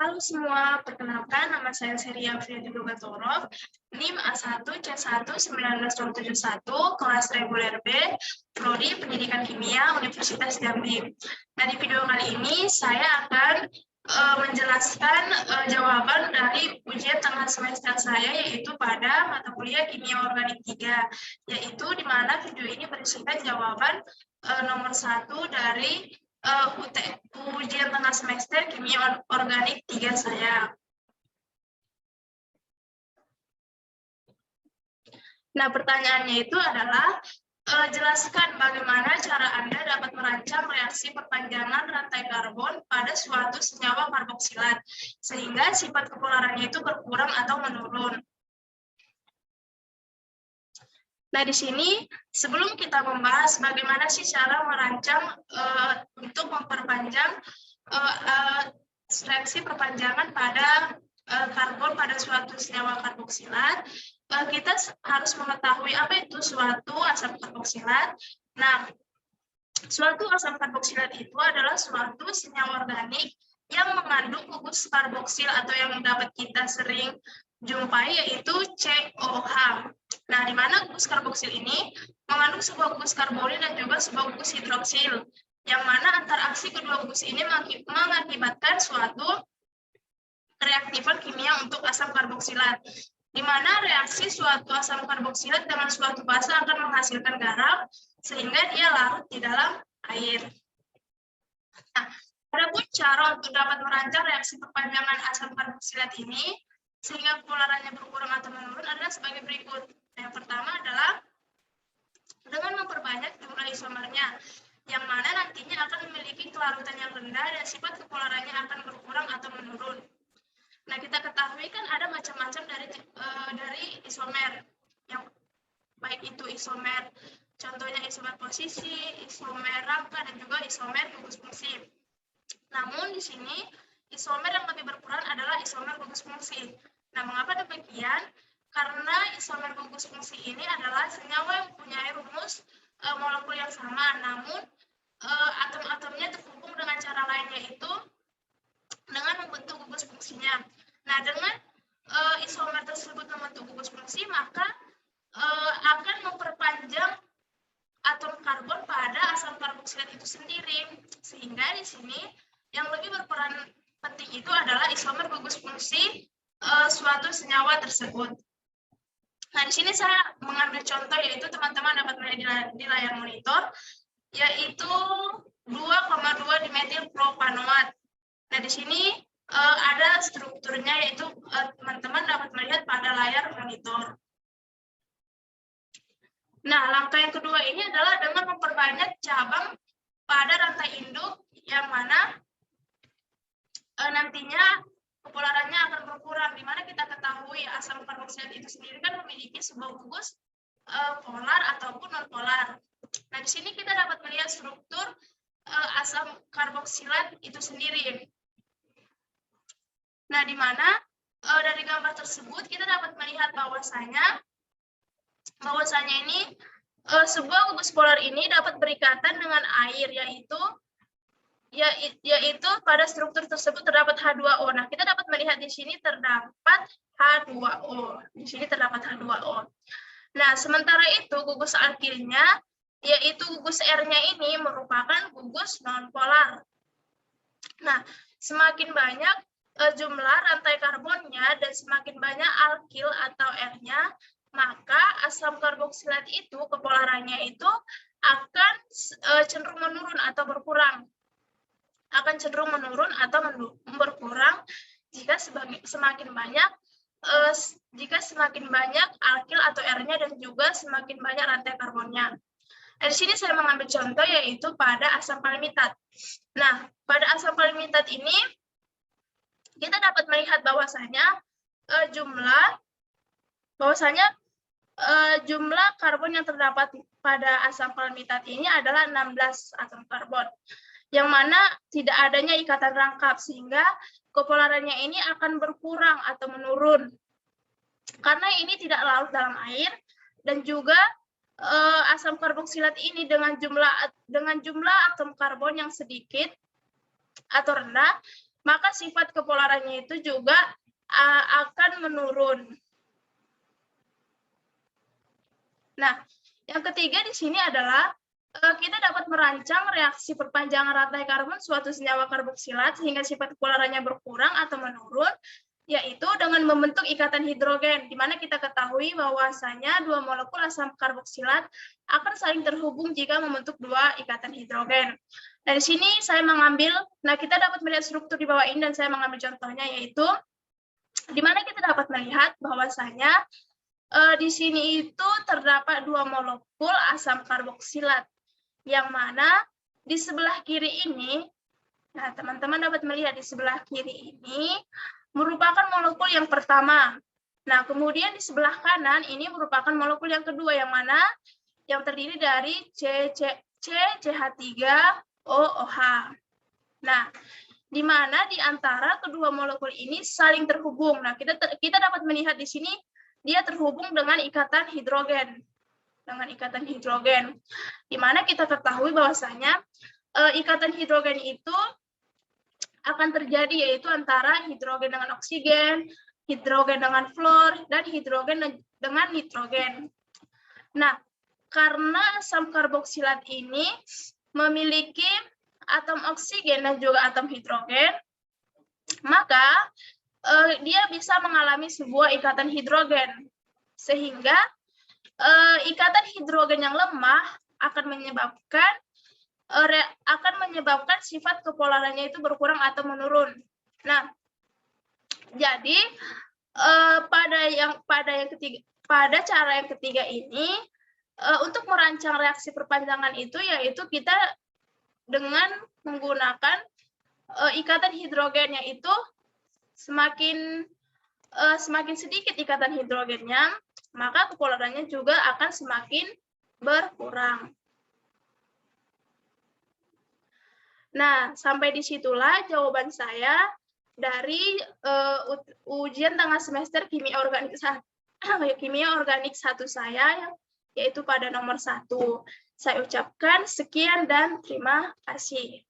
Halo semua, perkenalkan nama saya Seria Friadi Batorov, NIM A1C11971, kelas reguler B, Prodi Pendidikan Kimia, Universitas Jambi. Nah, di video kali ini saya akan menjelaskan jawaban dari ujian tengah semester saya, yaitu pada mata kuliah Kimia Organik 3, yaitu di mana video ini berisikan jawaban nomor 1 dari ujian tengah semester Kimia Organik 3 saya. Nah, pertanyaannya itu adalah, jelaskan bagaimana cara Anda dapat merancang reaksi perpanjangan rantai karbon pada suatu senyawa karboksilat, sehingga sifat kepolarannya itu berkurang atau menurun. Nah, di sini sebelum kita membahas bagaimana sih cara merancang untuk memperpanjang reaksi perpanjangan pada karbon pada suatu senyawa karboksilat, kita harus mengetahui apa itu suatu asam karboksilat. Nah, suatu asam karboksilat itu adalah suatu senyawa organik yang mengandung gugus karboksil atau yang dapat kita sering jumpai, yaitu COH. Nah, di mana gugus karboksil ini mengandung sebuah gugus karbonil dan juga sebuah gugus hidroksil, yang mana interaksi kedua gugus ini mengakibatkan suatu reaktifan kimia untuk asam karboksilat, di mana reaksi suatu asam karboksilat dengan suatu basa akan menghasilkan garam, sehingga dia larut di dalam air. Nah, adapun cara untuk dapat merancang reaksi perpanjangan asam karboksilat ini, sehingga polarannya berkurang atau menurun adalah sebagai berikut. Yang pertama adalah dengan memperbanyak jumlah isomernya, yang mana nantinya akan memiliki kelarutan yang rendah dan sifat kepolarannya akan berkurang atau menurun. Nah, kita ketahui kan ada macam-macam dari isomer, yang baik itu isomer, contohnya isomer posisi, isomer rangka, dan juga isomer gugus fungsi. Namun di sini isomer yang lebih berperan adalah isomer gugus fungsi. Nah, mengapa demikian? Karena isomer gugus fungsi ini adalah senyawa yang mempunyai rumus molekul yang sama, namun atom-atomnya terhubung dengan cara lain, yaitu dengan membentuk gugus fungsinya. Nah, dengan isomer tersebut membentuk gugus fungsi, maka akan memperpanjang atom karbon pada asam karboksilat itu sendiri. Sehingga di sini yang lebih berperan penting itu adalah isomer gugus fungsi suatu senyawa tersebut. Nah, di sini saya mengambil contoh, yaitu teman-teman dapat melihat di layar monitor, yaitu 2,2 dimethylpropanoat. Nah, di sini ada strukturnya, yaitu teman-teman dapat melihat pada layar monitor. Nah, langkah yang kedua ini adalah dengan memperbanyak cabang pada rantai induk, yang mana nantinya kepolarannya akan berkurang, di mana kita ketahui asam karboksilat itu sendiri kan memiliki sebuah gugus polar ataupun non-polar. Nah, di sini kita dapat melihat struktur asam karboksilat itu sendiri. Nah, di mana dari gambar tersebut kita dapat melihat bahwasanya ini sebuah gugus polar ini dapat berikatan dengan air, yaitu pada struktur tersebut terdapat H2O. Nah, kita dapat melihat di sini terdapat H2O. Di sini terdapat H2O. Nah, sementara itu gugus alkilnya, yaitu gugus R-nya ini merupakan gugus non-polar. Nah, semakin banyak jumlah rantai karbonnya dan semakin banyak alkil atau R-nya, maka asam karboksilat itu kepolarannya itu akan cenderung menurun atau berkurang. Akan cenderung menurun atau berkurang jika semakin banyak alkil atau R-nya dan juga semakin banyak rantai karbonnya. Di sini saya mengambil contoh, yaitu pada asam palmitat. Nah, pada asam palmitat ini kita dapat melihat bahwasanya jumlah karbon yang terdapat pada asam palmitat ini adalah 16 atom karbon, yang mana tidak adanya ikatan rangkap, sehingga kepolarannya ini akan berkurang atau menurun. Karena ini tidak larut dalam air, dan juga asam karboksilat ini dengan jumlah atom karbon yang sedikit atau rendah, maka sifat kepolarannya itu juga akan menurun. Nah, yang ketiga di sini adalah kita dapat merancang reaksi perpanjangan rantai karbon suatu senyawa karboksilat sehingga sifat kepolarannya berkurang atau menurun, yaitu dengan membentuk ikatan hidrogen, di mana kita ketahui bahwasanya dua molekul asam karboksilat akan saling terhubung jika membentuk dua ikatan hidrogen. Dari sini saya mengambil, nah kita dapat melihat struktur di bawah ini dan saya mengambil contohnya, yaitu di mana kita dapat melihat bahwasanya di sini itu terdapat dua molekul asam karboksilat, yang mana di sebelah kiri ini, nah teman-teman dapat melihat di sebelah kiri ini merupakan molekul yang pertama. Nah, kemudian di sebelah kanan ini merupakan molekul yang kedua, yang mana yang terdiri dari CH3OOH. Nah, di mana di antara kedua molekul ini saling terhubung. Nah, kita dapat melihat di sini dia terhubung dengan ikatan hidrogen. Di mana kita ketahui bahwasanya ikatan hidrogen itu akan terjadi, yaitu antara hidrogen dengan oksigen, hidrogen dengan fluor, dan hidrogen dengan nitrogen. Nah, karena asam karboksilat ini memiliki atom oksigen dan juga atom hidrogen, maka dia bisa mengalami sebuah ikatan hidrogen, sehingga ikatan hidrogen yang lemah akan menyebabkan sifat kepolarannya itu berkurang atau menurun. Nah, jadi pada cara yang ketiga ini, untuk merancang reaksi perpanjangan itu, yaitu kita dengan menggunakan ikatan hidrogen, yaitu semakin sedikit ikatan hidrogennya, maka kepolarannya juga akan semakin berkurang. Nah, sampai disitulah jawaban saya dari ujian tengah semester kimia organik 1 saya, yaitu pada nomor 1. Saya ucapkan sekian dan terima kasih.